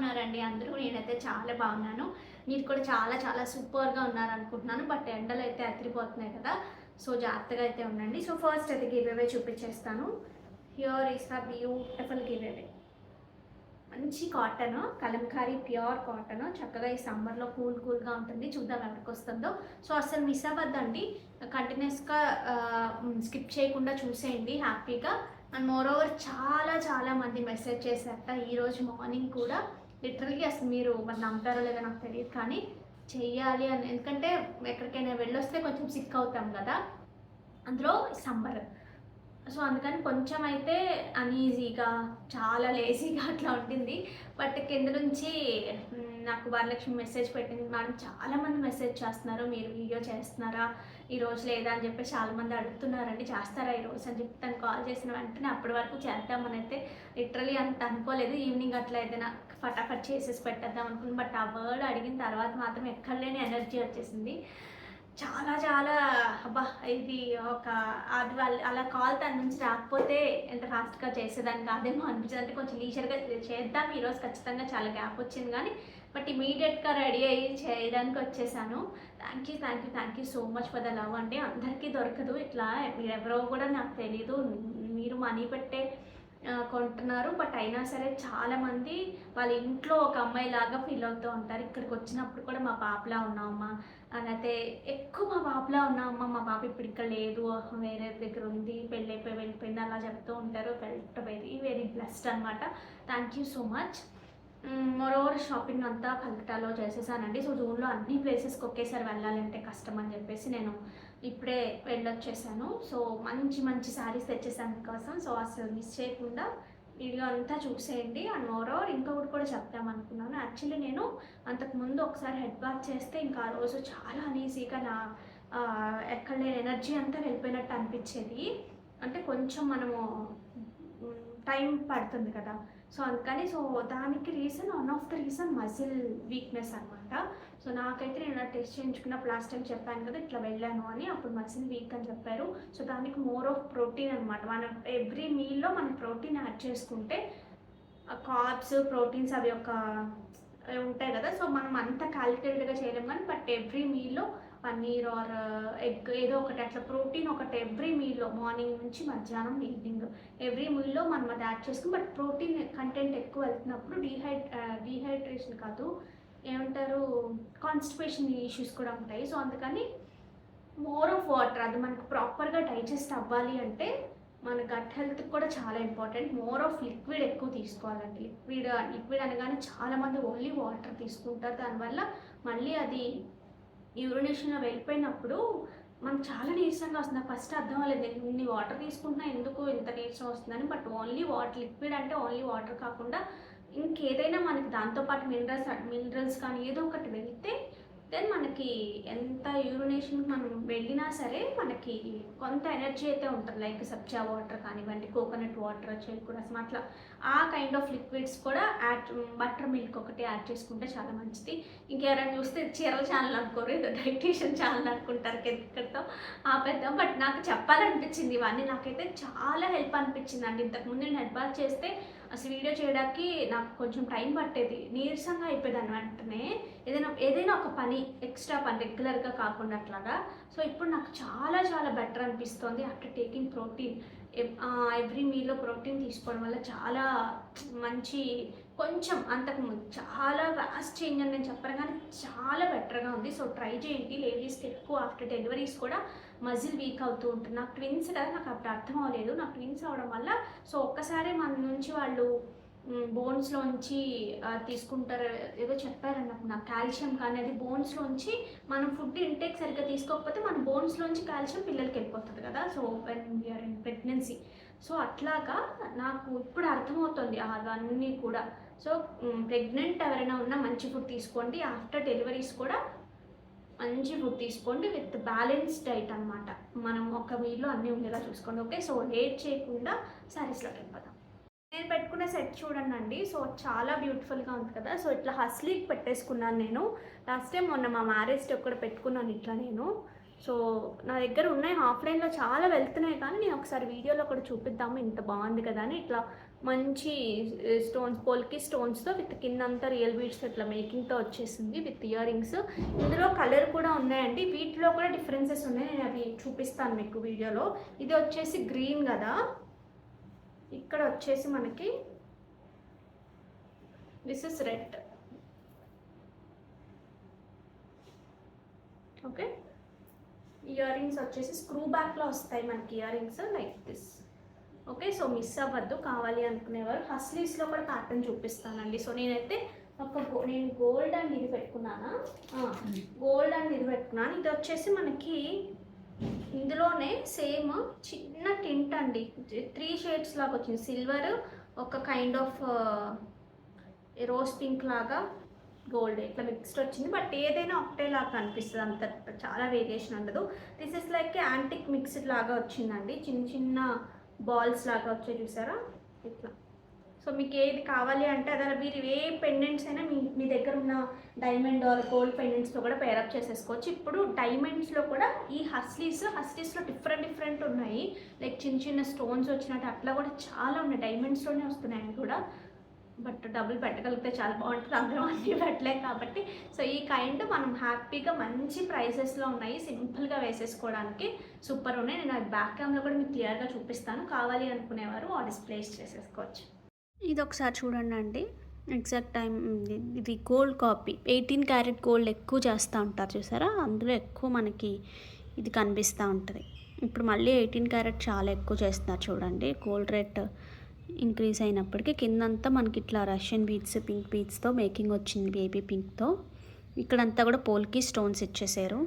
ఉన్నారండి అందరూ? నేనైతే చాలా బాగున్నాను. మీరు కూడా చాలా చాలా సూపర్‌గా ఉన్నారనుకుంటున్నాను. బట్ ఎండలైతే అదిరిపోతున్నాయి కదా! సో, జాగ్రత్తగా అయితే ఉండండి. సో, ఫస్ట్ అయితే గివ్ అవే చూపించేస్తాను. Here is the beautiful give away. మంచి కాటను, కలంకారీ ప్యూర్ కాటను. చక్కగా ఈ సమ్మర్‌లో కూల్‌గా ఉంటుంది. చూద్దాం ఎవరికొస్తుందో. సో, అస్సలు మిస్ అవ్వద్దండి. కంటిన్యూస్‌గా స్కిప్ చేయకుండా చూసేయండి హ్యాపీగా. అండ్ మోరోవర్ చాలా మంది మెసేజ్ చేశారట ఈరోజు మార్నింగ్ కూడా. లిటరల్లీ అసలు మీరు మరి నమ్ముతారో లేదో నాకు తెలియదు కానీ చెయ్యాలి అని. ఎందుకంటే ఎక్కడికైనా వెళ్ళొస్తే కొంచెం సిక్ అవుతాం కదా! అందులో సమ్మర్. సో, అందుకని కొంచెం అయితే అన్‌ఈజీగా, చాలా లేజీగా అట్లా ఉంటుంది. బట్ కింద నుంచి నాకు వరలక్ష్మి మెసేజ్ పెట్టింది. మేడం చాలామంది మెసేజ్ చేస్తున్నారు. మీరు వీడియో చేస్తున్నారా? ఈరోజు లేదా అని చెప్పేసి చాలామంది అడుగుతున్నారండి. చేస్తారా ఈరోజు అని చెప్పి తను కాల్ చేసిన వెంటనే అప్పటి వరకు చేద్దామని అయితే లిటరల్లీ అంత అనుకోలేదు. ఈవినింగ్ అట్లా ఏదైనా ఫటాఫట్ చేసేసి పెట్టేద్దాం అనుకున్నాను. బట్ ఆ వర్డ్ అడిగిన తర్వాత మాత్రం ఎక్కడ లేని ఎనర్జీ వచ్చేసింది. చాలా అబ్బా! ఇది ఒక అది వాళ్ళు అలా కాల్ తన నుంచి రాకపోతే ఎంత ఫాస్ట్‌గా చేసేదాన్ని కాదేమో అనిపించింది. అంటే కొంచెం లీజర్‌గా చేద్దాం ఈరోజు ఖచ్చితంగా చాలా గ్యాప్ వచ్చింది కానీ, బట్ ఇమీడియట్‌గా రెడీ అయ్యి చేయడానికి వచ్చేసాను. Thank you so much for the love అండి. అందరికీ దొరకదు ఇట్లా. మీరెవరో కూడా నాకు తెలీదు. మీరు మనీ పెట్టే కొంటున్నారు. బట్ అయినా సరే చాలామంది వాళ్ళ ఇంట్లో ఒక అమ్మాయిలాగా ఫీల్ అవుతూ ఉంటారు. ఇక్కడికి వచ్చినప్పుడు కూడా మా పాపలా ఉన్నావమ్మా, అయితే ఎక్కువ మా పాపలా ఉన్నావమ్మా, మా పాప ఇప్పుడు ఇక్కడ లేదు, వేరే దగ్గర ఉంది, పెళ్ళైపోయి వెళ్ళిపోయింది అలా చెప్తూ ఉంటారు. ఫెల్ట్ వెరీ బ్లెస్డ్ అనమాట. Thank you so much. Moreover shopping అంతా కల్కటాలో చేసేసానండి. సో, జూన్లో అన్ని ప్లేసెస్కి ఒకేసారి వెళ్ళాలంటే కష్టం అని చెప్పేసి నేను ఇప్పుడే వెళ్ళొచ్చేసాను. సో, మంచి శారీస్ తెచ్చేసాను మీకోసం. సో, అసలు మిస్ చేయకుండా వీడియో అంతా చూసేయండి. అండ్ మోరోవర్ ఇంకొకటి కూడా చెప్దామనుకున్నాను. యాక్చువల్లీ నేను అంతకుముందు ఒకసారి హెడ్ బాత్ చేస్తే ఇంకా ఆ రోజు చాలా అనీజీగా నా ఎక్కడ లేని ఎనర్జీ అంతా వెళ్ళిపోయినట్టు అనిపించేది. అంటే కొంచెం మనము టైం పడుతుంది కదా! సో, అందుకని దానికి one of the reason muscle weakness అనమాట. సో, నాకైతే నేను టెస్ట్ చేయించుకున్నప్పుడు లాస్ట్ టైం చెప్పాను కదా! ఇట్లా వెళ్ళాను అని. అప్పుడు మజిల్ వీక్ అని చెప్పారు. సో, దానికి మోర్ ఆఫ్ ప్రోటీన్ అనమాట. మనం ఎవ్రీ మీల్‌లో మనం ప్రోటీన్ యాడ్ చేసుకుంటే కార్బ్స్, ప్రోటీన్స్ అవి ఉంటాయి కదా! సో, మనం అంత క్యాలిక్యులేటెడ్‌గా చేయలేం కానీ బట్ ఎవ్రీ మీల్‌లో పన్నీర్ ఆర్ ఎగ్ ఏదో ఒకటి అట్లా ప్రోటీన్ ఒకటి ఎవ్రీ మీల్‌లో మార్నింగ్ నుంచి మధ్యాహ్నం, ఈవినింగ్ ఎవ్రీ మీల్‌లో మనం అది యాడ్ చేసుకుని బట్ ప్రోటీన్ కంటెంట్ ఎక్కువ వెళ్తున్నప్పుడు డీహైడ్రేషన్ కాదు, ఏమంటారు, కాన్‌స్టిపేషన్ ఇష్యూస్ కూడా ఉంటాయి. సో, అందుకని మోర్ ఆఫ్ వాటర్ అది మనకు ప్రాపర్‌గా డైజెస్ట్ అవ్వాలి అంటే మన గట్ హెల్త్‌కి కూడా చాలా ఇంపార్టెంట్. మోర్ ఆఫ్ లిక్విడ్ ఎక్కువ తీసుకోవాలండి. లిక్విడ్ అనగానే చాలామంది ఓన్లీ వాటర్ తీసుకుంటారు. దానివల్ల మళ్ళీ అది యూరినేషన్‌లో వెళ్ళిపోయినప్పుడు మనకు చాలా నీరసంగా వస్తుంది. నాకు ఫస్ట్ అర్థం అవ్వలేదు. నేను ఇన్ని వాటర్ తీసుకుంటున్నా ఎందుకు ఇంత నీరసం వస్తుందని. బట్ ఓన్లీ లిక్విడ్ అంటే ఓన్లీ వాటర్ కాకుండా ఇంకేదైనా మనకి దాంతో పాటు మినరల్స్ కానీ ఏదో ఒకటి వెళ్తే దెన్ మనకి ఎంత యూరినేషన్కి మనం వెళ్ళినా సరే మనకి కొంత ఎనర్జీ అయితే ఉంటుంది. లైక్ సబ్జా వాటర్ కానివ్వండి, కోకోనట్ వాటర్, చెరుకు రసం అట్లా ఆ కైండ్ ఆఫ్ లిక్విడ్స్ కూడా బటర్ మిల్క్ ఒకటి యాడ్ చేసుకుంటే చాలా మంచిది. ఇంకెవరైనా చూస్తే చీరల ఛానల్ అనుకోరు, ఏదో డైటీషియన్ ఛానల్ అనుకుంటారు. ఇక్కడితో ఆపేద్దాం. బట్ నాకు చెప్పాలనిపించింది ఇవన్నీ. నాకైతే చాలా హెల్ప్ అనిపించింది అండి. ఇంతకుముందు నేను హెడ్ బాత్ చేస్తే అసలు వీడియో చేయడానికి నాకు కొంచెం టైం పట్టేది, నీరసంగా అయిపోయేదాన్ని. వెంటనే ఏదైనా ఒక పని, ఎక్స్ట్రా పని రెగ్యులర్గా కాకుండా అట్లాగా. సో, ఇప్పుడు నాకు చాలా బెటర్ అనిపిస్తుంది ఆఫ్టర్ టేకింగ్ ప్రోటీన్. ఎవ్రీ మీల్లో ప్రోటీన్ తీసుకోవడం వల్ల చాలా మంచి, కొంచెం అంతకుముందు చాలా వాస్ట్ చేంజ్ అని నేను చెప్పను కానీ చాలా బెటర్గా ఉంది. సో, ట్రై చేయండి. లేడీస్కి ఎక్కువ ఆఫ్టర్ డెలివరీస్ కూడా మజిల్ వీక్ అవుతూ ఉంటుంది. నాకు ట్విన్స్ కదా, నాకు అప్పుడు అర్థం అవ్వలేదు. నాకు ట్విన్స్ అవడం వల్ల సో ఒక్కసారి మన నుంచి వాళ్ళు బోన్స్లోంచి తీసుకుంటారు, ఏదో చెప్పారండి నాకు కాల్షియం కానీ అది బోన్స్లోంచి మనం ఫుడ్ ఇంటేక్ సరిగ్గా తీసుకోకపోతే మన బోన్స్లోంచి కాల్షియం పిల్లలకి వెళ్ళిపోతుంది కదా. So, when we are in pregnancy. So, అట్లాగా నాకు ఇప్పుడు అర్థమవుతుంది అవన్నీ కూడా. సో, ప్రెగ్నెంట్ ఎవరైనా ఉన్నా మంచి ఫుడ్ తీసుకోండి. ఆఫ్టర్ డెలివరీస్ కూడా మంచి ఫుడ్ తీసుకోండి విత్ బ్యాలెన్స్డ్ డైట్ అనమాట. మనం ఒక మీల్లో అన్నీ ఉండేలా చూసుకోండి. ఓకే. సో, లేట్ చేయకుండా శారీస్లోకి వెళ్ళిపోదాం. నేను పెట్టుకున్న సెట్ చూడండి. సో, చాలా బ్యూటిఫుల్గా ఉంది కదా. సో, ఇట్లా హస్లీకి పెట్టేసుకున్నాను నేను. లాస్ట్ టైం మొన్న మా మ్యారేజ్కి కూడా పెట్టుకున్నాను ఇట్లా నేను. సో, నా దగ్గర ఉన్నాయి ఆఫ్లైన్లో చాలా వెళ్తున్నాయి కానీ నేను ఒకసారి వీడియోలో కూడా చూపిద్దాము ఇంత బాగుంది కదా అని ఇట్లా మంచి స్టోన్స్, పోల్కి స్టోన్స్తో విత్ కిందంతా రియల్ బీడ్స్ ఇట్లా మేకింగ్తో వచ్చేసింది విత్ ఇయర్ రింగ్స్. ఇందులో కలర్ కూడా ఉన్నాయండి, వీటిలో కూడా డిఫరెన్సెస్ ఉన్నాయి, నేను అవి చూపిస్తాను మీకు వీడియోలో. ఇది వచ్చేసి గ్రీన్ కదా, ఇక్కడ వచ్చేసి మనకి this is red. Okay, ear rings వచ్చేసి స్క్రూ బ్యాక్లో వస్తాయి మనకి ear rings like this. Okay, so miss అవ్వద్దు కావాలి అనుకునేవారు. హస్లీస్లో కూడా ప్యాటర్న్ చూపిస్తానండి. సో నేనైతే నేను గోల్డ్ అండ్ ఇది పెట్టుకున్నాను, గోల్డ్ అండ్ ఇది పెట్టుకున్నాను. ఇది వచ్చేసి మనకి ఇందులోనే సేమ్ చిన్న టింట్ అండి, 3 షేడ్స్ లాగా వచ్చింది. సిల్వర్, ఒక కైండ్ ఆఫ్ రోజ్ పింక్ లాగా, గోల్డ్ ఇట్లా మిక్స్డ్ వచ్చింది. బట్ ఏదైనా ఒకటేలాగా కనిపిస్తుంది, అంత చాలా వేరియేషన్ ఉండదు. This is like antique mixed లాగా వచ్చిందండి, చిన్న చిన్న బాల్స్ లాగా వచ్చాయి చూసారా ఇట్లా. సో మీకు ఏది కావాలి అంటే అదే, మీరు ఏ పెండెంట్స్ అయినా మీ దగ్గర ఉన్న డైమండ్ ఆర్ గోల్డ్ పెండెంట్స్తో కూడా పేరప్ చేసేసుకోవచ్చు. ఇప్పుడు డైమండ్స్లో కూడా ఈ హస్లీస్లో డిఫరెంట్ ఉన్నాయి, లైక్ చిన్న చిన్న స్టోన్స్ వచ్చినట్టు అట్లా కూడా చాలా ఉన్నాయి, డైమండ్స్లోనే వస్తున్నాయి కూడా. బట్ డబ్బులు పెట్టగలిగితే చాలా బాగుంటుంది, అందరం అన్నీ పెట్టలేదు కాబట్టి. సో ఈ కైండ్ మనం హ్యాపీగా మంచి ప్రైసెస్లో ఉన్నాయి, సింపుల్గా వేసేసుకోవడానికి సూపర్ ఉన్నాయి. నేను అది బ్యాక్ క్యామ్లో కూడా మీకు క్లియర్గా చూపిస్తాను, కావాలి అనుకునేవారు ఆర్డర్స్ ప్లేస్ చేసేసుకోవచ్చు. ఇది ఒకసారి చూడండి అండి, ఎగ్జాక్ట్ టైం ఇది గోల్డ్ కాపీ, 18 క్యారెట్ గోల్డ్ ఎక్కువ చేస్తూ ఉంటారు చూసారా, అందులో ఎక్కువ మనకి ఇది కనిపిస్తూ ఉంటుంది. ఇప్పుడు మళ్ళీ 18 క్యారెట్ చాలా ఎక్కువ చేస్తున్నారు చూడండి. గోల్డ్ రేట్ ఇంక్రీజ్ అయినప్పటికీ కిందంతా మనకి ఇట్లా రష్యన్ బీడ్స్, పింక్ బీడ్స్తో మేకింగ్ వచ్చింది, బేబీ పింక్తో. ఇక్కడంతా కూడా పోల్కి స్టోన్స్ ఇచ్చేసారు.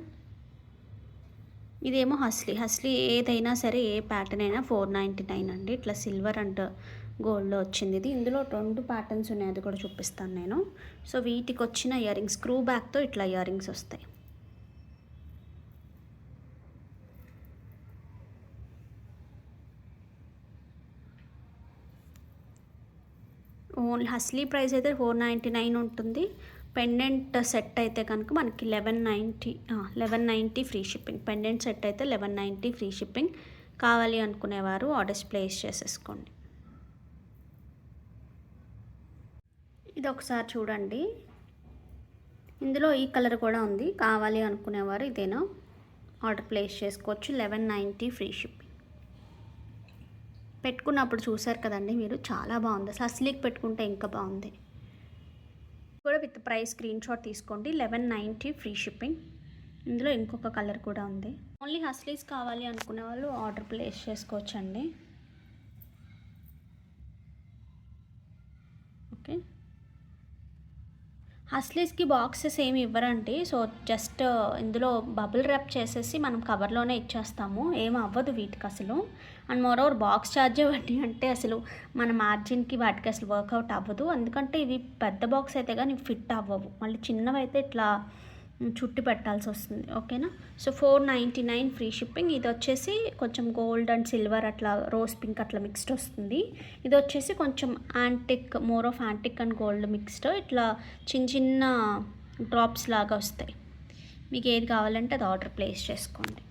ఇదేమో హస్లీ ఏదైనా సరే ఏ ప్యాటర్న్ అయినా 499 అండి. ఇట్లా సిల్వర్ అండ్ గోల్డ్లో వచ్చింది ఇది. ఇందులో 2 ప్యాటర్న్స్ ఉన్నాయి, అది కూడా చూపిస్తాను నేను. సో వీటికి వచ్చిన ఇయర్ రింగ్స్ స్క్రూ బ్యాక్తో ఇట్లా ఇయర్ రింగ్స్ వస్తాయి. ఓన్లీ హస్లీ ప్రైస్ అయితే 499 ఉంటుంది. పెండెంట్ సెట్ అయితే కనుక మనకి 1190 ఫ్రీ షిప్పింగ్. పెండెంట్ సెట్ అయితే 1190 ఫ్రీ షిప్పింగ్. కావాలి అనుకునేవారు ఆర్డర్స్ ప్లేస్ చేసేసుకోండి. ఇది ఒకసారి చూడండి, ఇందులో ఈ కలర్ కూడా ఉంది, కావాలి అనుకునేవారు ఇదేనా ఆర్డర్ ప్లేస్ చేసుకోవచ్చు. 1190 ఫ్రీ షిప్పింగ్. పెట్టుకున్నప్పుడు చూసారు కదండి మీరు, చాలా బాగుంది అసలు. హస్లీకి పెట్టుకుంటే ఇంకా బాగుంది కూడా. విత్ ప్రైస్ స్క్రీన్ షాట్ తీసుకోండి. 1190 ఫ్రీ షిప్పింగ్. ఇందులో ఇంకొక కలర్ కూడా ఉంది. ఓన్లీ హస్లీస్ కావాలి అనుకునే వాళ్ళు ఆర్డర్ ప్లేస్ చేసుకోవచ్చండి. ఓకే, హస్లీస్కి బాక్సెస్ ఏమి ఇవ్వరండి. సో జస్ట్ ఇందులో బబుల్ ర్యాప్ చేసేసి మనం కవర్లోనే ఇచ్చేస్తాము, ఏమి అవ్వదు వీటికి అసలు. అండ్ మోరోవర్ బాక్స్ ఛార్జ్ ఇవ్వండి అంటే అసలు మన మార్జిన్కి వాటికి అసలు వర్కౌట్ అవ్వదు. ఎందుకంటే ఇవి పెద్ద బాక్స్ అయితే కానీ ఫిట్ అవ్వవు, మళ్ళీ చిన్నవి అయితే ఇట్లా చుట్టి పెట్టాల్సి వస్తుంది. ఓకేనా, సో 499 ఫ్రీ షిప్పింగ్. ఇది వచ్చేసి కొంచెం గోల్డ్ అండ్ సిల్వర్ అట్లా రోజ్ పింక్ అట్లా మిక్స్డ్ వస్తుంది. ఇది వచ్చేసి కొంచెం antique, more of antique and gold mixed, ఇట్లా చిన్న చిన్న డ్రాప్స్ లాగా వస్తాయి. మీకు ఏది కావాలంటే అది ఆర్డర్ ప్లేస్ చేసుకోండి.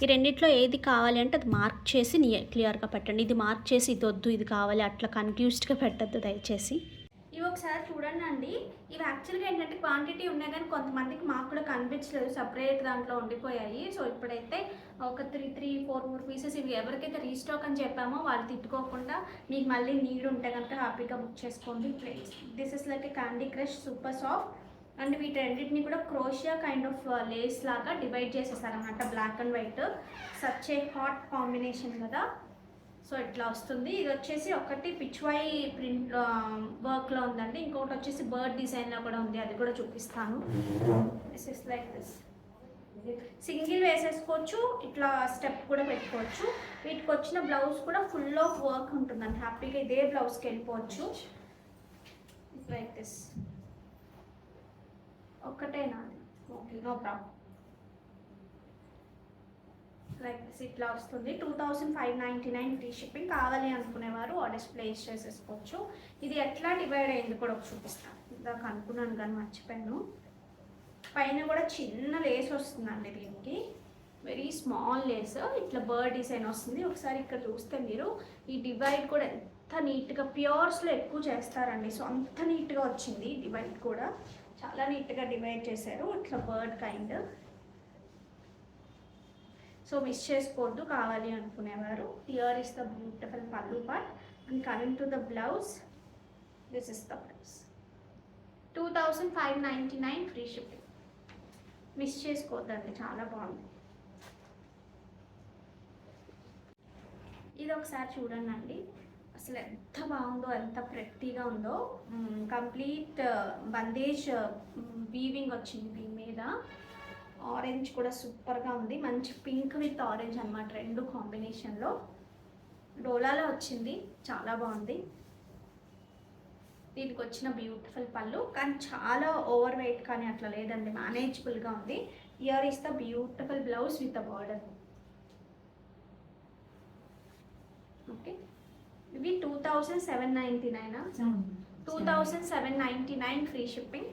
ఈ రెండిట్లో ఏది కావాలి అంటే అది మార్క్ చేసి క్లియర్గా పెట్టండి. ఇది మార్క్ చేసి ఇది వద్దు ఇది కావాలి అట్లా కన్ఫ్యూజ్డ్గా పెట్టద్దు దయచేసి. ఇవి ఒకసారి చూడండి అండి. ఇవి యాక్చువల్గా ఏంటంటే క్వాంటిటీ ఉన్నాయి కానీ కొంతమందికి మాకు కూడా కనిపించలేదు, సపరేట్ దాంట్లో ఉండిపోయాయి. సో ఇప్పుడైతే ఒక 3-4 పీసెస్ ఇవి ఎవరికైతే రీస్టాక్ అని చెప్పామో వాళ్ళు తిట్టుకోకుండా మీకు మళ్ళీ నీడ్ ఉంటే కనుక హ్యాపీగా బుక్ చేసుకోండి. This is like a candy crush super soft. And వీటన్నిటిని కూడా క్రోషియా కైండ్ ఆఫ్ లేస్ లాగా డివైడ్ చేసేసారనమాట, black and white. Such a hot combination కదా. సో ఇట్లా వస్తుంది. ఇది వచ్చేసి ఒకటి పిచ్వై ప్రింట్ వర్క్లో ఉందండి, ఇంకొకటి వచ్చేసి బర్డ్ డిజైన్లో కూడా ఉంది, అది కూడా చూపిస్తాను. This is like this. Single వేసేసుకోవచ్చు, ఇట్లా స్టెప్ కూడా పెట్టుకోవచ్చు. వీటికి వచ్చిన బ్లౌజ్ కూడా ఫుల్ ఆఫ్ వర్క్ ఉంటుందండి, హ్యాపీగా ఇదే బ్లౌజ్కి వెళ్ళిపోవచ్చు. Like this. ఒక్కటేనా? Okay, no problem. Like this ఇట్లా వస్తుంది. 2599 ఫ్రీ షిప్పింగ్. కావాలి అనుకునేవారు ఆర్డర్స్ ప్లేస్ చేసేసుకోవచ్చు. ఇది ఎట్లా డివైడ్ అయింది కూడా చూపిస్తాను. ఇందాక అనుకున్నాను కానీ మర్చిపోయాను. పైన కూడా చిన్న లేస్ వస్తుందండి, దీనికి వెరీ స్మాల్ లేస్, ఇట్లా బర్డ్ డిజైన్ వస్తుంది. ఒకసారి ఇక్కడ చూస్తే మీరు ఈ డివైడ్ కూడా ఎంత అంత నీట్గా ప్యూర్స్లో ఎక్కువ చేస్తారండి. సో అంత నీట్గా వచ్చింది. డివైడ్ కూడా చాలా నీట్గా డివైడ్ చేశారు, ఇట్లా బర్డ్ కైండ్. సో మిస్ చేసుకోవద్దు కావాలి అనుకునేవారు. Here is the beautiful pallu part and coming to the blouse, this is the blouse. 2599 free shipping. Miss చేసుకోవద్దండి, చాలా బాగుంది. ఇది ఒకసారి చూడండి అండి, అసలు ఎంత బాగుందో, ఎంత ప్రెట్టీగా ఉందో. కంప్లీట్ బందేజ్ వీవింగ్ వచ్చింది దీని మీద. ఆరెంజ్ కూడా సూపర్గా ఉంది, మంచి పింక్ విత్ ఆరెంజ్ అనమాట, రెండు కాంబినేషన్లో. డోలాలో వచ్చింది, చాలా బాగుంది. దీనికి వచ్చిన బ్యూటిఫుల్ పళ్ళు, కానీ చాలా ఓవర్ వెయిట్ కానీ అట్లా లేదండి, మేనేజబుల్గా ఉంది. Here is the beautiful blouse with the border. Okay, ఇవి 2799. 2799 ఫ్రీ షిప్పింగ్.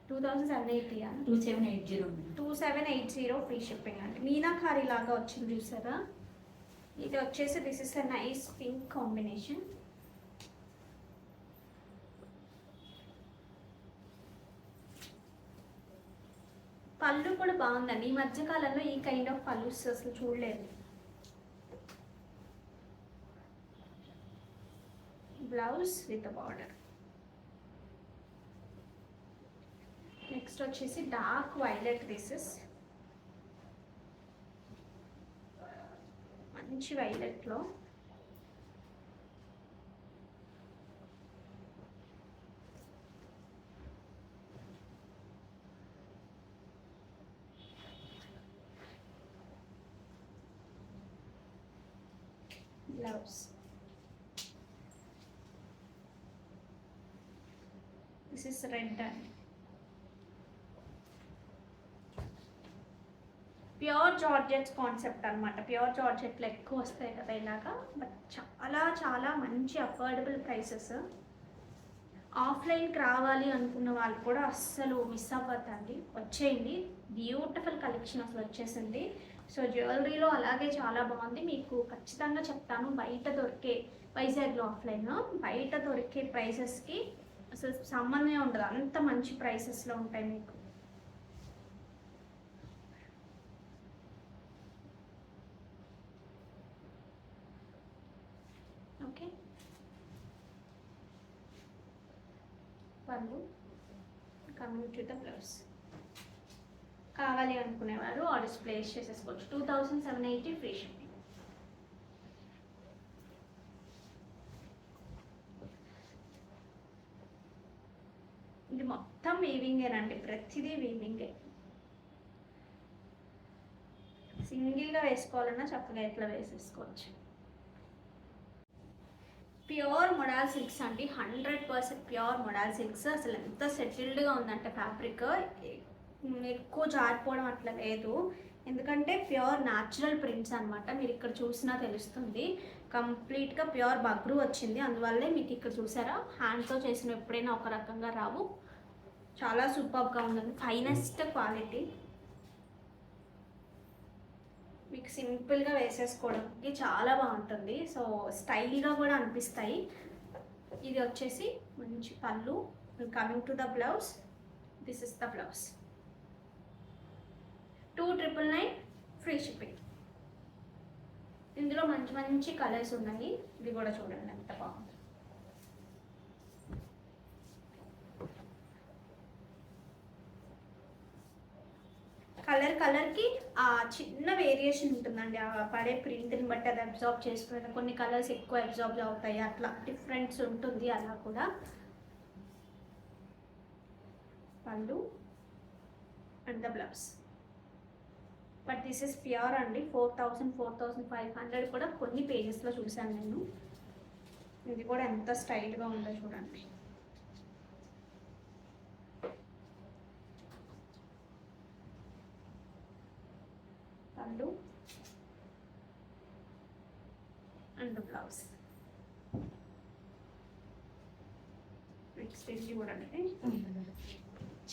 2780 ఫ్రీ షిప్పింగ్ అండి. మీనాకారి లాగా వచ్చింది చూసారా. ఇది వచ్చేసి this is a nice pink combination. పళ్ళు కూడా బాగుందండి, ఈ మధ్యకాలంలో ఈ కైండ్ ఆఫ్ పళ్ళు అసలు చూడలేదు. Blouse with border. నెక్స్ట్ వచ్చేసి డార్క్ వైలెట్. దిస్ ఇస్ మంచి వైలెట్లో blouse. This is red and pure georgettes concept అనమాట. ప్యూర్ జార్జెట్లో ఎక్కువ వస్తాయి కదా ఇలాగా, బట్ చాలా చాలా మంచి అఫోర్డబుల్ ప్రైసెస్. ఆఫ్లైన్కి రావాలి అనుకున్న వాళ్ళు కూడా అస్సలు మిస్ అవ్వద్దండి, వచ్చేయండి. బ్యూటిఫుల్ కలెక్షన్ అసలు వచ్చేసింది. సో జ్యువెలరీలో అలాగే చాలా బాగుంది. మీకు ఖచ్చితంగా చెప్తాను, బయట దొరికే వైజాగ్లో ఆఫ్లైన్లో బయట దొరికే ప్రైసెస్కి అసలు సంబంధమే ఉండదు, అంత మంచి ప్రైసెస్లో ఉంటాయి మీకు. ఓకే, పళ్ళు. Coming to the blouse. కావాలి అనుకునేవారు ఆర్డర్స్ ప్లేస్ చేసేసుకోవచ్చు. 2780 ఫ్రీ షిప్పింగ్. ఇది మొత్తం వీవింగేనండి, ప్రతిదీ వీవింగే. సింగిల్గా వేసుకోవాలన్నా చక్కగా ఇట్లా వేసేసుకోవచ్చు. ప్యూర్ మొడాల్ సిల్క్స్ అండి, 100% ప్యూర్ మొడాల్ సిల్క్స్. అసలు ఎంత సెటిల్డ్గా ఉందంటే ఫ్యాబ్రిక్, ఎక్కువ జారిపోవడం అట్లా లేదు. ఎందుకంటే ప్యూర్ న్యాచురల్ ప్రింట్స్ అనమాట. మీరు ఇక్కడ చూసినా తెలుస్తుంది, కంప్లీట్గా ప్యూర్ బగ్రు వచ్చింది. అందువల్లే మీకు ఇక్కడ చూసారా, హ్యాండ్తో చేసిన ఎప్పుడైనా ఒక రకంగా రావు. చాలా సూపర్గా ఉందండి, ఫైనెస్ట్ క్వాలిటీ. మీకు సింపుల్గా వేసేసుకోవడానికి చాలా బాగుంటుంది. సో స్టైల్గా కూడా అనిపిస్తాయి. ఇది వచ్చేసి మంచి పళ్ళు. Coming to the blouse, this is the blouse. 2999 free shipping. ఇందులో మంచి మంచి కలర్స్ ఉన్నాయి. ఇది కూడా చూడండి ఎంత బాగుంది. కలర్కి ఆ చిన్న వేరియేషన్ ఉంటుందండి, ఆ పడే ప్రింట్ని బట్టి అది అబ్జార్బ్ చేసుకునే. కొన్ని కలర్స్ ఎక్కువ అబ్జార్బ్ అవుతాయి, అట్లా డిఫరెన్స్ ఉంటుంది. అలా కూడా పళ్ళు and the blouse. But this is pure అండి. 4000 4500 కూడా కొన్ని పేజెస్లో చూశాను నేను. ఇది కూడా ఎంత స్టైల్గా ఉందో చూడండి. పళ్ళు అండ్ బ్లౌజ్. నెక్స్ట్ ఇది చూడండి,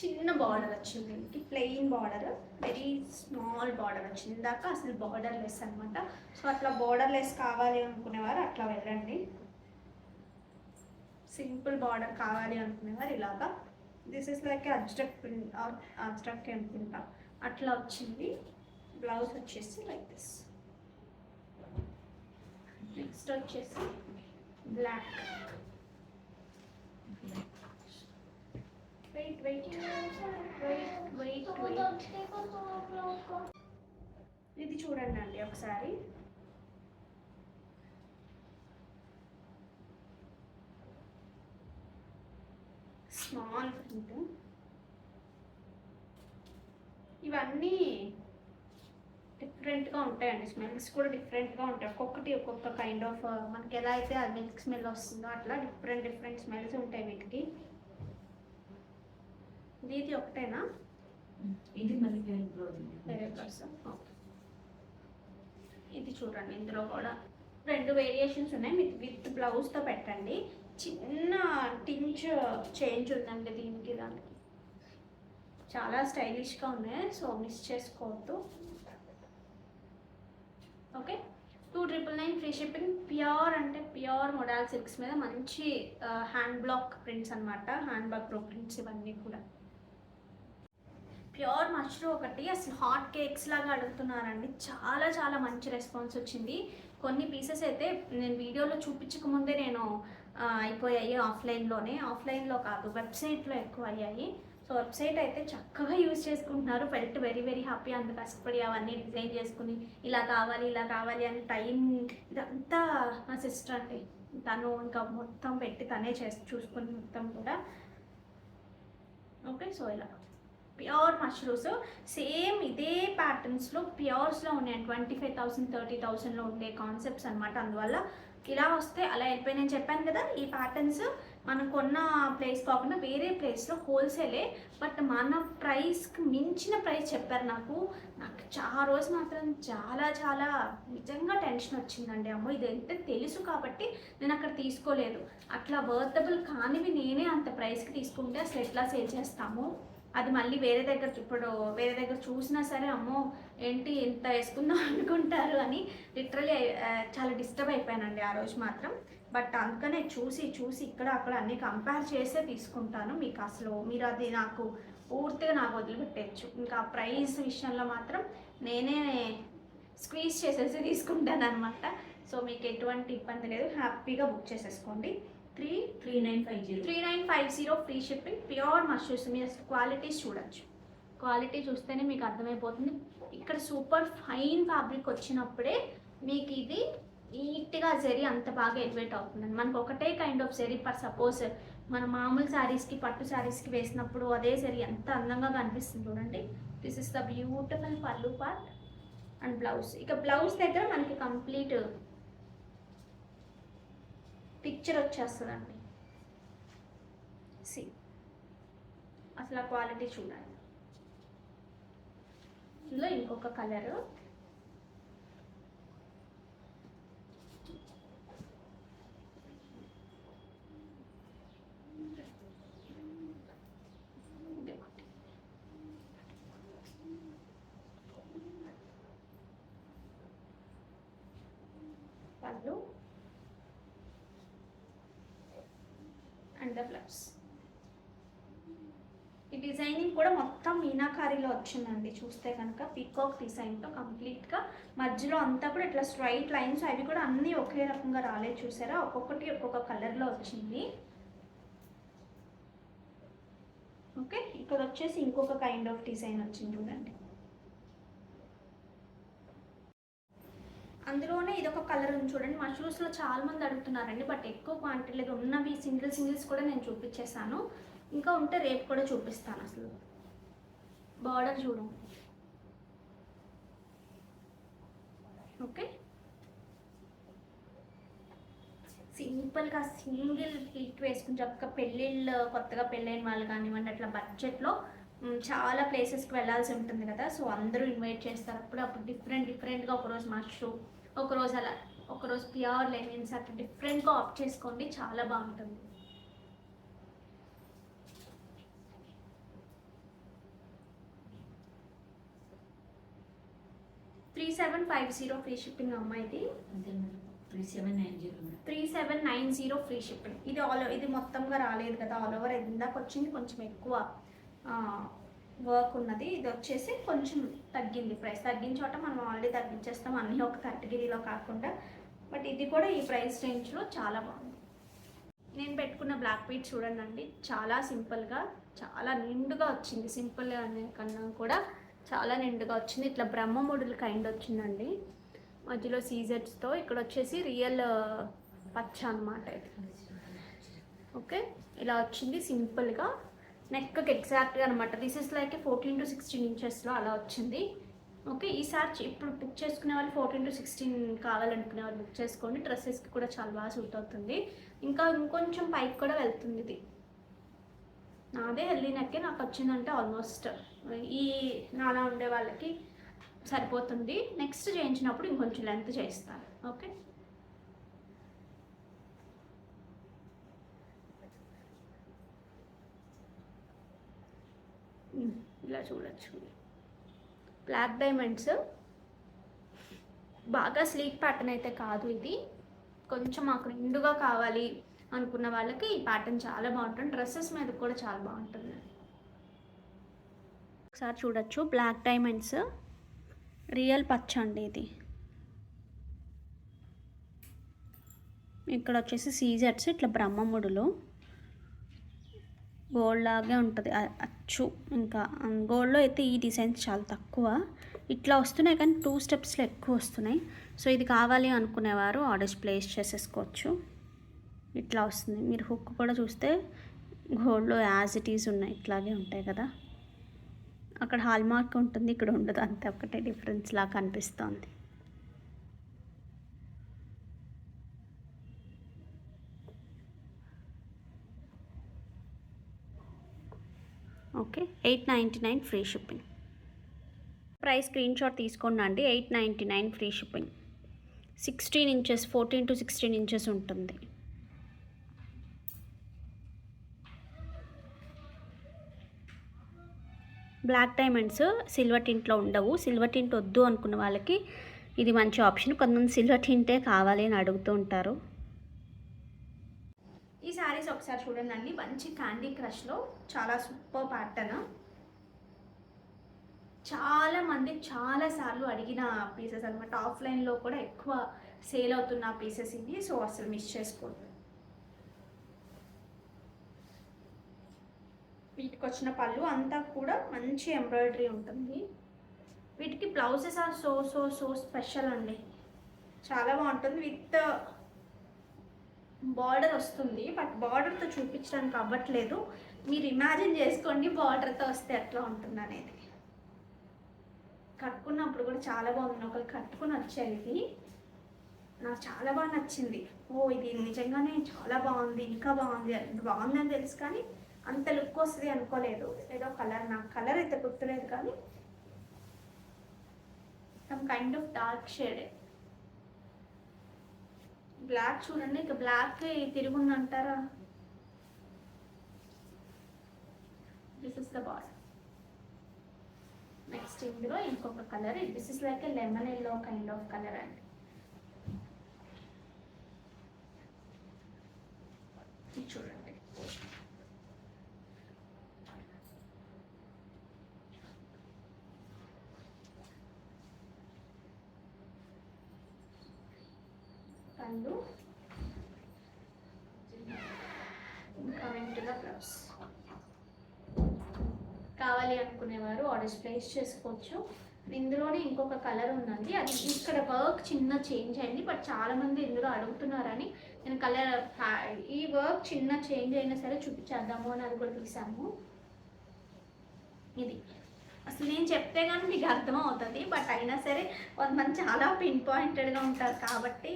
చిన్న బార్డర్ వచ్చింది దీనికి, plain border, very small border వచ్చింది. ఇందాక అసలు బార్డర్ లెస్ అనమాట. సో అట్లా బార్డర్ లెస్ కావాలి అనుకునేవారు అట్లా వెళ్ళండి. సింపుల్ బార్డర్ కావాలి అనుకునేవారు ఇలాగా. This is like ajrak print, ajrak అనుకుంటా, అట్లా వచ్చింది. బ్లౌజ్ వచ్చేసి లైక్ దిస్. నెక్స్ట్ వచ్చేసి black. Wait wait wait wait wait, ఇది చూడండి అండి ఒకసారి. Small print. ఇవన్నీ డిఫరెంట్గా ఉంటాయండి, స్మెల్స్ కూడా డిఫరెంట్గా ఉంటాయి. ఒక్కొక్కటి ఒక్కొక్క కైండ్ ఆఫ్, మనకి ఎలా అయితే అది మిల్క్ స్మెల్ వస్తుందో అట్లా డిఫరెంట్ డిఫరెంట్ స్మెల్స్ ఉంటాయి వీటికి. ఇది ఒకటేనా? ఇది మళ్ళీ వేరే పర్సన్. ఓకే, ఇది చూడండి, ఇందులో కూడా 2 వేరియేషన్స్ ఉన్నాయి. మీకు విత్ బ్లౌజ్తో పెట్టండి. చిన్న టించ్ చేంజ్ ఉందండి దీనికి దానికి. చాలా స్టైలిష్గా ఉన్నాయి, సో మిస్ చేసుకోవద్దు. Okay, 299 free shipping. ప్యూర్ అంటే ప్యూర్ మోడల్ సిల్క్స్ మీద మంచి హ్యాండ్ బ్లాక్ ప్రింట్స్ అనమాట, హ్యాండ్ బ్లాక్ ప్రో ప్రింట్స్ ఇవన్నీ కూడా. ప్యూర్ మష్రూ ఒకటి అసలు హాట్ కేక్స్ లాగా అడుగుతున్నారండి. చాలా చాలా మంచి రెస్పాన్స్ వచ్చింది. కొన్ని పీసెస్ అయితే నేను వీడియోలో చూపించకముందే నేను అయిపోయాయి ఆఫ్లైన్లో కాదు, వెబ్సైట్లో ఎక్కువ అయ్యాయి. సో వెబ్సైట్ అయితే చక్కగా యూజ్ చేసుకుంటున్నారు. Felt very very happy. అంత కష్టపడి అవన్నీ డిజైన్ చేసుకుని ఇలా కావాలి అని టైం, ఇదంతా నా సిస్టర్ అండి, తను ఇంకా మొత్తం పెట్టి తనే చూసుకుని మొత్తం కూడా. ఓకే, సో ఇలా ప్యూర్ మష్రూమ్స్ సేమ్ ఇదే ప్యాటర్న్స్లో ప్యూర్స్లో ఉన్నాయండి. 25,000 30,000లో ఉండే కాన్సెప్ట్స్ అనమాట. అందువల్ల ఇలా వస్తే అలా వెళ్ళిపోయి, నేను చెప్పాను కదా ఈ ప్యాటర్న్స్ మనం కొన్న ప్లేస్ కాకుండా వేరే ప్లేస్లో హోల్సేలే, బట్ మన ప్రైస్కి మించిన ప్రైస్ చెప్పారు. నాకు ఆ రోజు మాత్రం చాలా చాలా నిజంగా టెన్షన్ వచ్చిందండి. అమ్మో, ఇదంటే తెలుసు కాబట్టి నేను అక్కడ తీసుకోలేదు. అట్లా వర్తబుల్ కానివి నేనే అంత ప్రైస్కి తీసుకుంటే అసలు ఎట్లా సేల్ చేస్తాము, అది మళ్ళీ వేరే దగ్గర చూసినా సరే అమ్మో ఏంటి ఎంత వేసుకుందాం అనుకుంటారు అని లిటరలీ చాలా డిస్టర్బ్ అయిపోయానండి ఆ రోజు మాత్రం. బట్ అందుకనే చూసి ఇక్కడ అక్కడ అన్నీ కంపేర్ చేసే తీసుకుంటాను. మీకు అసలు మీరు అది నాకు పూర్తిగా నాకు వదిలిపెట్టచ్చు. ఇంకా ప్రైస్ విషయంలో మాత్రం నేనే స్క్వీజ్ చేసేసి తీసుకుంటాను అనమాట. సో మీకు ఎటువంటి ఇబ్బంది లేదు, హ్యాపీగా బుక్ చేసేసుకోండి. 3950 ఫ్రీ షిప్పింగ్. Pure mushrooms. మీరు అసలు క్వాలిటీస్ చూడొచ్చు, క్వాలిటీ చూస్తేనే మీకు అర్థమైపోతుంది. ఇక్కడ సూపర్ ఫైన్ ఫ్యాబ్రిక్ వచ్చినప్పుడే మీకు ఇది నీట్గా జరీ అంత బాగా ఎలివేట్ అవుతుందండి. మనకు ఒకటే kind of zari, for suppose మన మామూలు శారీస్కి పట్టు శారీస్కి వేసినప్పుడు అదే జరీ ఎంత అందంగా కనిపిస్తుంది చూడండి. This is the beautiful pallu part and blouse. ఇక బ్లౌజ్ దగ్గర మనకి కంప్లీట్ పిక్చర్ వచ్చేస్తుందండి. సి అసలు ఆ క్వాలిటీ చూడండి. ఇందులో ఇంకొక కలరు, పళ్ళు అండ్ ద బ్లౌజ్. ఈ డిజైనింగ్ కూడా మొత్తం మీనాకారీలో వచ్చిందండి. చూస్తే కనుక పీకాక్ డిజైన్తో కంప్లీట్గా మధ్యలో అంతా కూడా ఇట్లా స్ట్రైట్ లైన్స్, అవి కూడా అన్నీ ఒకే రకంగా రాలేదు చూసారా, ఒక్కొక్కటి ఒక్కొక్క కలర్లో వచ్చింది. ఓకే, ఇక్కడ వచ్చేసి ఇంకొక కైండ్ ఆఫ్ డిజైన్ వచ్చింది చూడండి. అందులోనే ఇదొక కలర్ ఉంది చూడండి. మష్రూమ్స్లో చాలా మంది అడుగుతున్నారండి, బట్ ఎక్కువ క్వాంటిటీ లేదు. ఉన్నవి సింగిల్స్ కూడా నేను చూపించేసాను. ఇంకా ఉంటే రేపు కూడా చూపిస్తాను. అసలు బార్డర్ చూడండి. ఓకే, సింపుల్గా సింగిల్ హిట్ వేసుకుని చక్కగా పెళ్ళిళ్ళు, కొత్తగా పెళ్ళైన వాళ్ళు కానివ్వండి, అట్లా బడ్జెట్లో చాలా ప్లేసెస్కి వెళ్ళాల్సి ఉంటుంది కదా. సో అందరూ ఇన్వైట్ చేస్తారు. అప్పుడు డిఫరెంట్గా ఒకరోజు మష్రూమ్, ఒకరోజు ప్యూర్ లెనిన్స్, అట్లా డిఫరెంట్గా ఆప్ట్ చేసుకోండి, చాలా బాగుంటుంది. 3750 ఫ్రీ షిప్పింగ్ అమ్మ. ఇది అంతే మేడం. 3790 మేడం. 3790 free shipping. ఇది ఇది మొత్తంగా రాలేదు కదా, ఆల్ ఓవర్ ఇందాక వచ్చింది కొంచెం ఎక్కువ వర్క్ ఉన్నది. ఇది వచ్చేసి కొంచెం తగ్గింది ప్రైస్. తగ్గిన చోట మనం ఆల్రెడీ తగ్గించేస్తాం, అన్నీ ఒక కేటగిరీలో కాకుండా. బట్ ఇది కూడా ఈ ప్రైస్ రేంజ్లో చాలా బాగుంది. నేను పెట్టుకున్న బ్లాక్ బీట్ చూడండి, చాలా సింపుల్గా చాలా నిండుగా వచ్చింది. సింపుల్ అనే కన్నా కూడా చాలా నిండుగా వచ్చింది. ఇట్లా బ్రహ్మముడులు కైండ్ వచ్చిందండి, మధ్యలో సీజర్స్తో. ఇక్కడ వచ్చేసి రియల్ పచ్చ అనమాట ఇది. ఓకే, ఇలా వచ్చింది సింపుల్గా నెక్కి ఎగ్జాక్ట్గా అనమాట. దిస్ ఇస్ లైక్ 14 to 16 ఇంచెస్లో అలా వచ్చింది. ఓకే, ఈసారి ఇప్పుడు బుక్ చేసుకునే వాళ్ళు 14 to 16 కావాలనుకునే వాళ్ళు బుక్ చేసుకోండి. డ్రెస్సెస్కి కూడా చాలా బాగా సూట్ అవుతుంది. ఇంకా ఇంకొంచెం పైకి కూడా వెళ్తుంది ఇది. నాదే హెల్దీ నెక్కే నాకు వచ్చిందంటే ఆల్మోస్ట్ ఈ నాలా ఉండే వాళ్ళకి సరిపోతుంది. నెక్స్ట్ చేయించినప్పుడు ఇంకొంచెం లెంత్ చేయిస్తాను. ఓకే, ఇలా చూడొచ్చు. బ్లాక్ డైమండ్స్, బాగా స్లీక్ ప్యాటర్న్ అయితే కాదు ఇది. కొంచెం మాకు నిండుగా కావాలి అనుకున్న వాళ్ళకి ఈ ప్యాటర్న్ చాలా బాగుంటుంది. డ్రెస్సెస్ మీద కూడా చాలా బాగుంటుంది. ఒకసారి చూడొచ్చు, బ్లాక్ డైమండ్స్ రియల్ పచ్చ అండి ఇది. ఇక్కడ వచ్చేసి సీజర్స్ ఇట్లా బ్రహ్మముడులు గోల్డ్ లాగే ఉంటుంది అచ్చు. ఇంకా గోల్డ్లో అయితే ఈ డిజైన్స్ చాలా తక్కువ ఇట్లా వస్తున్నాయి, కానీ 2 స్టెప్స్లో ఎక్కువ వస్తున్నాయి. సో ఇది కావాలి అనుకునేవారు ఆర్డర్స్ ప్లేస్ చేసేసుకోవచ్చు. ఇట్లా వస్తుంది. మీరు హుక్ కూడా చూస్తే గోల్డ్లో యాజ్ ఇట్ ఈజ్ ఉన్నాయి, ఇట్లాగే ఉంటాయి కదా. అక్కడ హాల్ మార్క్ ఉంటుంది, ఇక్కడ ఉండదు. అంతే, ఒకటే డిఫరెన్స్ లాగా కనిపిస్తుంది. Okay, 899 free shipping. Price screen shot తీసుకోండి. 899 free shipping. 16 inches, 14 to 16 inches ఉంటుంది. బ్లాక్ డైమండ్స్ సిల్వర్ టింట్లో ఉండవు. సిల్వర్ టింట్ వద్దు అనుకున్న వాళ్ళకి ఇది మంచి ఆప్షన్. కొంతమంది సిల్వర్ టింటే కావాలి అని అడుగుతూ ఉంటారు. ఈ శారీస్ ఒకసారి చూడండి, మంచి క్యాండీ క్రష్లో చాలా సూపర్ ప్యాటర్న్. చాలామంది చాలాసార్లు అడిగిన పీసెస్ అనమాట. ఆఫ్లైన్లో కూడా ఎక్కువ సేల్ అవుతున్న పీసెస్ ఇవి. సో అసలు మిస్ చేసుకోండి. వీటికి వచ్చిన పళ్ళు అంతా కూడా మంచి ఎంబ్రాయిడరీ ఉంటుంది. వీటికి blouses are so so so special అండి, చాలా బాగుంటుంది. విత్ బార్డర్ వస్తుంది, బట్ బార్డర్తో చూపించడానికి అవ్వట్లేదు. మీరు ఇమాజిన్ చేసుకోండి బార్డర్తో వస్తే ఎట్లా ఉంటుంది అనేది. కట్టుకున్నప్పుడు కూడా చాలా బాగుంది. ఒకరు కట్టుకుని వచ్చారు, ఇది నాకు చాలా బాగా నచ్చింది. ఓ ఇది నిజంగానే చాలా బాగుంది, ఇంకా బాగుంది, బాగుంది అని తెలుసు, కానీ అంత లుక్ వస్తుంది అనుకోలేదు. ఏదో కలర్, నాకు కలర్ అయితే గుర్తులేదు, కానీ some kind of dark shade. Black చూడండి, ఇక బ్లాక్ తిరుగుందంటారా. This is the border. Next ఇందులో ఇంకొక colour, this is like a lemon yellow kind of colour అండి. ఇది చూడండి, pallu. Coming to the blouse. కావాలి అనుకునేవారు ఆర్డర్స్ ప్లేస్ చేసుకోవచ్చు. ఇందులోనే ఇంకొక కలర్ ఉందండి, అది ఇక్కడ వర్క్ చిన్న చేంజ్ అయింది, బట్ చాలామంది ఇందులో అడుగుతున్నారని నేను కలర్ ఈ వర్క్ చిన్న చేంజ్ అయినా సరే చూపించేద్దాము అని అది కూడా తీసాము. ఇది అసలు నేను చెప్తే కానీ మీకు అర్థం అవుతుంది, బట్ అయినా సరే కొంతమంది చాలా పిన్ పాయింటెడ్గా ఉంటారు కాబట్టి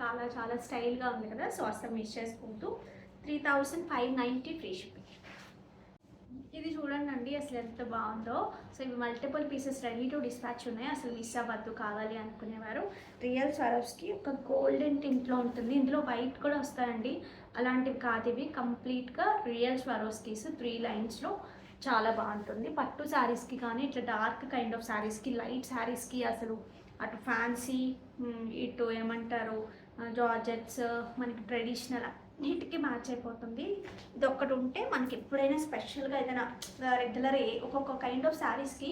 చాలా చాలా స్టైల్గా ఉంది కదా. సో అసలు మిస్ చేసుకోవద్దు. 3590 ఫ్రీ షిప్పింగ్. ఇది చూడండి అండి అసలు ఎంత బాగుందో. సో ఇవి multiple pieces ready to dispatch ఉన్నాయి, అసలు మిస్ అవ్వద్దు కావాలి అనుకునేవారు. రియల్ స్వారోస్కి ఒక గోల్డెన్ టింట్లో ఉంటుంది, ఇందులో వైట్ కూడా వస్తాయండి, అలాంటివి కాదు ఇవి. కంప్లీట్గా రియల్ స్వారోస్కీస్ 3 లైన్స్లో చాలా బాగుంటుంది. పట్టు శారీస్కి కానీ ఇట్లా డార్క్ కైండ్ ఆఫ్ శారీస్కి, లైట్ శారీస్కి అసలు అటు ఫ్యాన్సీ ఇటు ఏమంటారు జార్జెట్స్ మనకి ట్రెడిషనల్ అన్నిటికీ మ్యాచ్ అయిపోతుంది. ఇది ఒక్కటి ఉంటే మనకి ఎప్పుడైనా స్పెషల్గా ఏదైనా రెగ్యులర్ ఒక్కొక్క కైండ్ ఆఫ్ శారీస్కి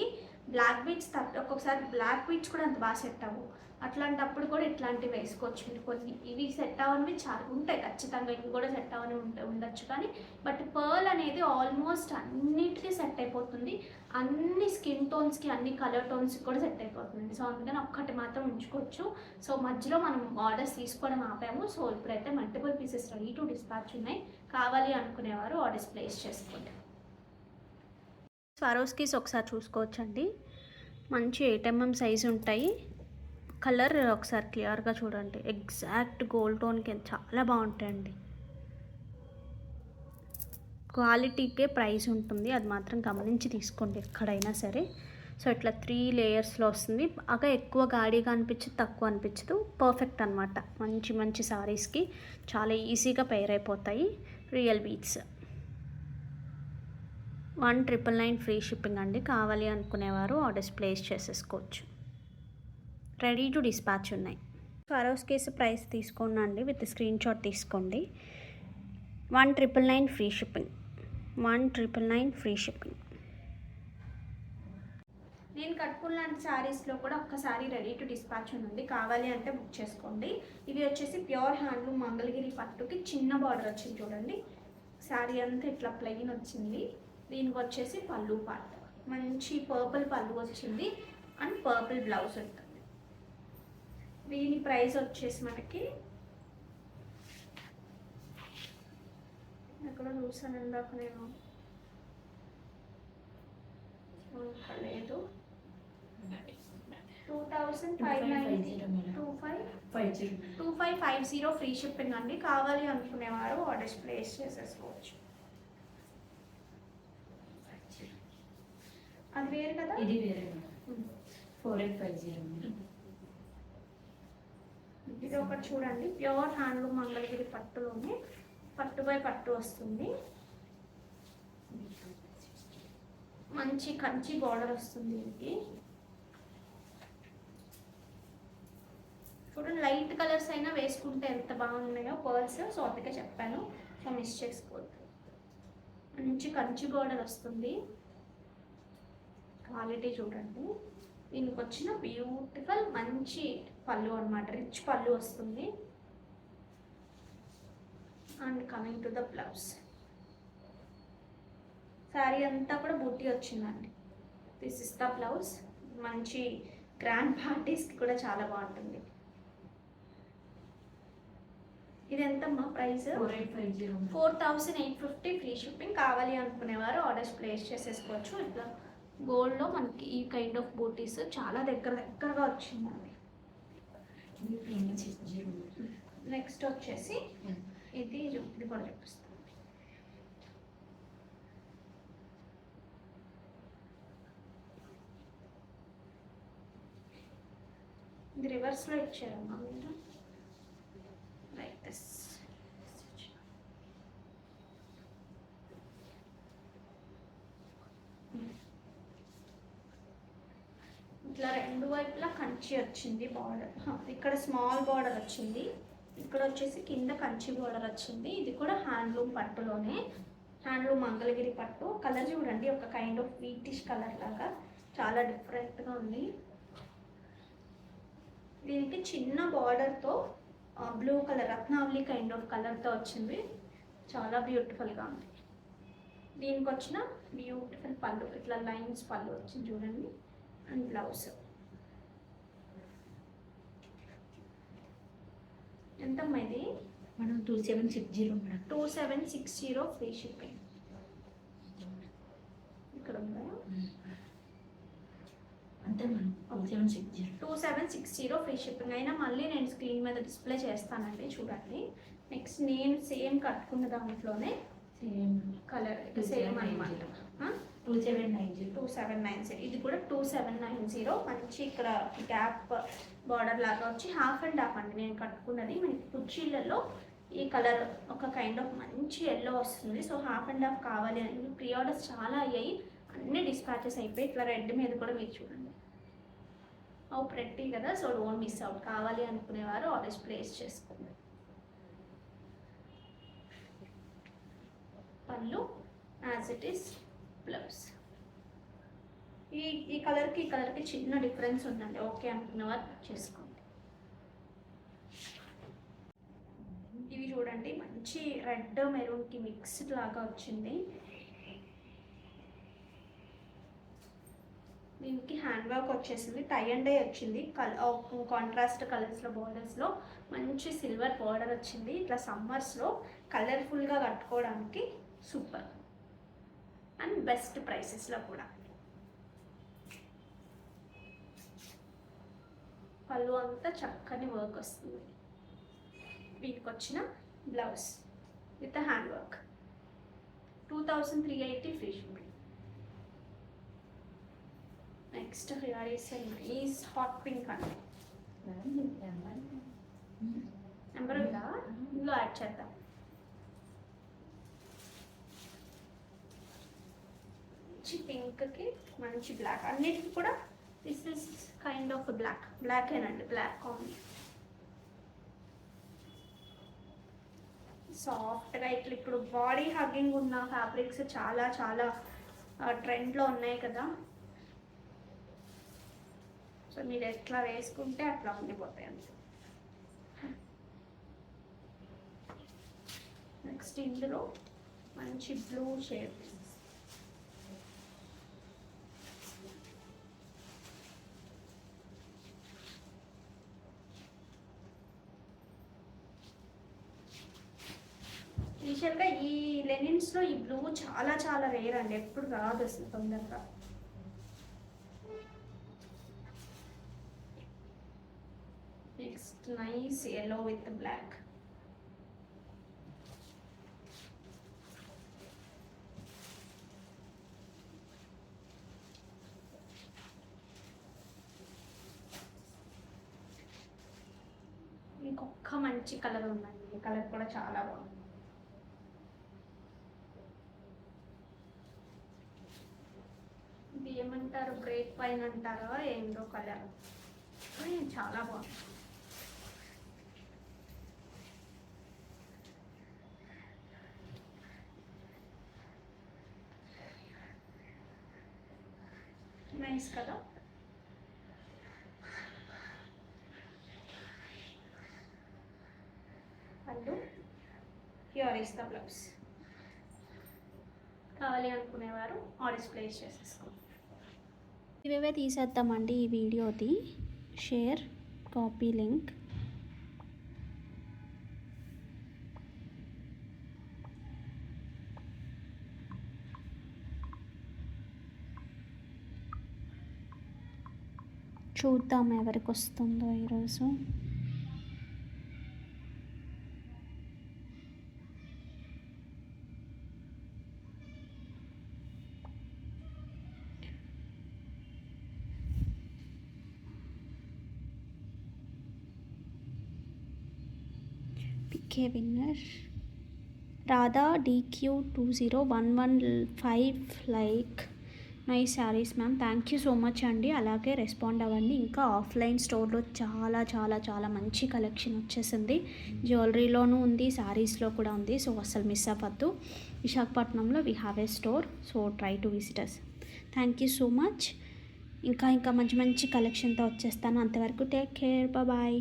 బ్లాక్ బీట్స్ ఒక్కొక్కసారి బ్లాక్ బీట్స్ కూడా అంత బాగా సెట్ అవ్వవు, అట్లాంటప్పుడు కూడా ఇట్లాంటివి వేసుకోవచ్చు మీరు. కొన్ని ఇవి సెట్ అవ్వనివి చాలా ఉంటాయి ఖచ్చితంగా, ఇవి కూడా సెట్ అవ్వని ఉండొచ్చు, కానీ బట్ పర్ల్ అనేది ఆల్మోస్ట్ అన్నిటికీ సెట్ అయిపోతుంది, అన్ని స్కిన్ టోన్స్కి అన్ని కలర్ టోన్స్కి కూడా సెట్ అయిపోతుంది. సో అందుకని ఒక్కటి మాత్రం ఉంచుకోవచ్చు. సో మధ్యలో మనం ఆర్డర్స్ తీసుకోవడం ఆపాము. సో ఇప్పుడైతే multiple pieces ready to dispatch ఉన్నాయి, కావాలి అనుకునేవారు ఆర్డర్స్ ప్లేస్ చేసుకోండి. స్వారోస్కీస్ ఒకసారి చూసుకోవచ్చండి, మంచి 8mm సైజు ఉంటాయి. కలర్ ఒకసారి క్లియర్గా చూడండి, ఎగ్జాక్ట్ గోల్డ్ టోన్కి చాలా బాగుంటాయండి. క్వాలిటీకే ప్రైస్ ఉంటుంది, అది మాత్రం గమనించి తీసుకోండి ఎక్కడైనా సరే. సో ఇట్లా 3 లేయర్స్లో వస్తుంది, బాగా ఎక్కువ గాడిగా అనిపించదు, తక్కువ అనిపించదు, పర్ఫెక్ట్ అనమాట. మంచి మంచి సారీస్కి చాలా ఈజీగా పెయిర్ అయిపోతాయి. రియల్ బీట్స్ 1,999 ఫ్రీ షిప్పింగ్ అండి, కావాలి అనుకునేవారు ఆర్డర్స్ ప్లేస్ చేసేసుకోవచ్చు. రెడీ టు డిస్పాచ్ ఉన్నాయి. స్వారోస్కీస్ ప్రైస్ తీసుకోండి అండి, విత్ స్క్రీన్ షాట్ తీసుకోండి. 1,999 ఫ్రీ షిప్పింగ్, 1,999 ఫ్రీ షిప్పింగ్. నేను కట్టుకున్న లాంటి శారీస్లో కూడా ఒక్కసారి రెడీ టు డిస్పాచ్ ఉంది, కావాలి అంటే బుక్ చేసుకోండి. ఇవి వచ్చేసి ప్యూర్ హ్యాండ్లూమ్ మంగళగిరి పట్టుకి చిన్న బార్డర్ వచ్చింది చూడండి, శారీ అంతా ఇట్లా ప్లెయిన్ వచ్చింది. దీనికి వచ్చేసి పళ్ళు పార్ట్ మంచి పర్పుల్ పళ్ళు వచ్చింది అండ్ పర్పుల్ బ్లౌజ్ ఉంటుంది. దీని ప్రైస్ వచ్చేసి మనకి ఎక్కడ చూసాను ఇందాక నేను, లేదు 2550 ఫ్రీ షిప్పింగ్ అండి, కావాలి అనుకునేవారు ఆర్డర్స్ ప్లేస్ చేసేసుకోవచ్చు. అది వేరు కదా, ఇది వేరే 4850. ఇది ఒకటి చూడండి, ప్యూర్ హ్యాండ్లూమ్ మంగళగిరి పట్టులోనే పట్టు బై పట్టు వస్తుంది, మంచి కంచి బార్డర్ వస్తుంది. ఇది చూడండి, లైట్ కలర్స్ అయినా వేసుకుంటే ఎంత బాగున్నాయో పర్ల్స్. సో అందుకే చెప్పాను, సో మిస్ చేసుకోవద్దు. మంచి కంచి బార్డర్ వస్తుంది, క్వాలిటీ చూడండి. దీనికి వచ్చిన బ్యూటిఫుల్ మంచి పళ్ళు అనమాట, రిచ్ పళ్ళు వస్తుంది. And coming to the blouse, sari అంతా కూడా బూటీ వచ్చిందండి. This is the blouse. మంచి గ్రాండ్ పార్టీస్కి కూడా చాలా బాగుంటుంది. ఇది ఎంతమ్మా ప్రైస్? 4850 ఫ్రీ షిప్పింగ్, కావాలి అనుకునేవారు ఆర్డర్స్ ప్లేస్ చేసేసుకోవచ్చు. ఇట్లా గోల్డ్లో మనకి ఈ కైండ్ ఆఫ్ బూటీస్ చాలా దగ్గరగా వచ్చిందండి. నెక్స్ట్ వచ్చేసి ఇది కూడా చూపిస్తాను. ఇది రివర్స్లో ఇచ్చారమ్మా మీరు, లైక్ దిస్. ఇట్లా రెండు వైపులా కంచి వచ్చింది బార్డర్, ఇక్కడ స్మాల్ బార్డర్ వచ్చింది, ఇక్కడ వచ్చేసి కింద కంచి బార్డర్ వచ్చింది. ఇది కూడా హ్యాండ్లూమ్ పట్టులోనే, హ్యాండ్లూమ్ మంగళగిరి పట్టు. కలర్ చూడండి, ఒక కైండ్ ఆఫ్ వీటిష్ కలర్ లాగా చాలా డిఫరెంట్గా ఉంది. దీనికి చిన్న బార్డర్తో బ్లూ కలర్ రత్నావళి కైండ్ ఆఫ్ కలర్తో వచ్చింది, చాలా బ్యూటిఫుల్గా ఉంది. దీనికి వచ్చిన బ్యూటిఫుల్ పళ్ళు, ఇట్లా లైన్స్ పళ్ళు వచ్చింది చూడండి. అండ్ బ్లౌజ్ ఎంతమ్మా ఇది? మనం 2760 మేడం. 2760 free shipping. ఇక్కడ ఉందా? అంతే మేడం, 2760 ఫ్రీ షిప్పింగ్. అయినా మళ్ళీ నేను స్క్రీన్ మీద డిస్ప్లే చేస్తానండి, చూడండి. నెక్స్ట్ నేను సేమ్ కట్టుకున్న దాంట్లోనే సేమ్ కలర్ సేమ్ అనమాట. 2790. 2790. ఇది కూడా 2790. మంచి ఇక్కడ గ్యాప్ బార్డర్ లాగా వచ్చి హాఫ్ అండ్ హాఫ్ అండి నేను కట్టుకున్నది. మనకి కుర్చీలలో ఈ కలర్ ఒక కైండ్ ఆఫ్ మంచి ఎల్లో వస్తుంది. సో హాఫ్ అండ్ హాఫ్ కావాలి అని ప్రీ ఆర్డర్స్ చాలా అయ్యాయి, అన్ని డిస్పాచెస్ అయిపోయి. ఇట్లా రెడ్ మీద కూడా మీరు చూడండి, ఓ ప్రెట్టి కదా. So don't miss out. కావాలి అనుకునేవారు ఆల్వేస్ ప్లేస్ చేసుకోండి. పళ్ళు యాజ్ ఇట్ ఈస్, బ్లౌజ్. ఈ కలర్కి ఈ కలర్కి చిన్న డిఫరెన్స్ ఉందండి. ఓకే అనుకునేవారు చేసుకోండి. ఇవి చూడండి, మంచి రెడ్ మెరూన్కి మిక్స్డ్ లాగా వచ్చింది. దీనికి హ్యాండ్ వర్క్ వచ్చేసింది, టై అండ్ డై వచ్చింది. కాంట్రాస్ట్ కలర్స్లో బోర్డర్స్లో మంచి సిల్వర్ బోర్డర్ వచ్చింది. ఇట్లా సమ్మర్స్లో కలర్ఫుల్గా కట్టుకోవడానికి సూపర్ అండ్ బెస్ట్ ప్రైసెస్లో కూడా. పళ్ళు అంతా చక్కని వర్క్ వస్తుంది. వీటికి వచ్చిన blouse with hand work 2380 free shipping. Next here is a nice hot pink అండి. నెంబర్ ఉందా ఇందులో యాడ్ చేద్దాం. మంచి పింక్కి మంచి బ్లాక్, అన్నిటికీ కూడా this is kind of black ఏనండి, బ్లాక్ కాంబినేషన్. సాఫ్ట్గా ఇట్లా ఇప్పుడు బాడీ హగ్గింగ్ ఉన్న ఫ్యాబ్రిక్స్ చాలా చాలా ట్రెండ్లో ఉన్నాయి కదా. సో మీరు ఎట్లా వేసుకుంటే అట్లా ఉండిపోతాయి అంతే. నెక్స్ట్ ఇందులో మంచి బ్లూ షేడ్, యూజువల్గా ఈ లెనిన్స్లో ఈ బ్లూ చాలా చాలా రేర్ అండి, ఎప్పుడు రాదు అసలు తొందరగా. Next nice yellow with black. ఇంకొక మంచి కలర్ ఉందండి, ఈ కలర్ కూడా చాలా బాగుంది. ఇది ఏమంటారు, గ్రేప్ పైన అంటారా ఏంటో కలర్, చాలా బాగుంది. నైస్ కదా. పళ్ళు, హియర్ ఈస్ ద బ్లౌజ్. కావాలి అనుకునేవారు ఆర్డర్స్ ప్లేస్ చేసేసుకోండి. ఇవే తీసేద్దామండి ఈ వీడియోది. Share, copy link. చూద్దాం ఎవరికి వస్తుందో ఈరోజు. PK winner Radha DQ20115 like. Nice saris ma'am, thank you so much అండి. అలాగే రెస్పాండ్ అవ్వండి. ఇంకా ఆఫ్లైన్ స్టోర్లో చాలా చాలా చాలా మంచి కలెక్షన్ వచ్చేసింది. జ్యువెలరీలోనూ ఉంది, శారీస్లో కూడా ఉంది. సో అసలు మిస్ అవ్వద్దు. విశాఖపట్నంలో we have a store, so try to visit us. Thank you so much. ఇంకా మంచి మంచి కలెక్షన్తో వచ్చేస్తాను. అంతవరకు టేక్ కేర్, బాయ్.